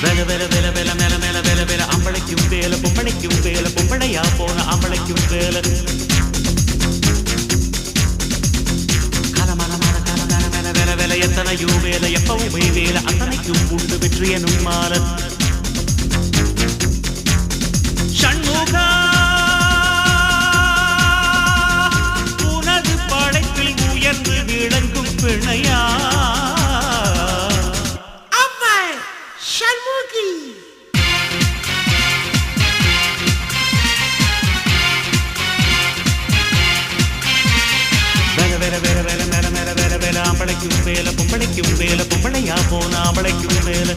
வேல வேல வேல வேல மேல மேல வேல வேல அம்பளைக்கும் வேல பொம்பளைக்கும் வேல பொம்பளையா போன அம்பளைக்கும் வேல காலமான காலமான மேல வேல வேல எத்தனையோ வேல எப்பவுமே வேல அத்தனைக்கும் உண்டு வெற்றி எனும் மால ஷண்முகா உனது படைப்பில் உயர்ந்து விளங்கும் பிணையா அம்பளைக்கும் வேல பொம்பளைக்கும் வேல பொம்பளையா போன அம்பளைக்கும் வேல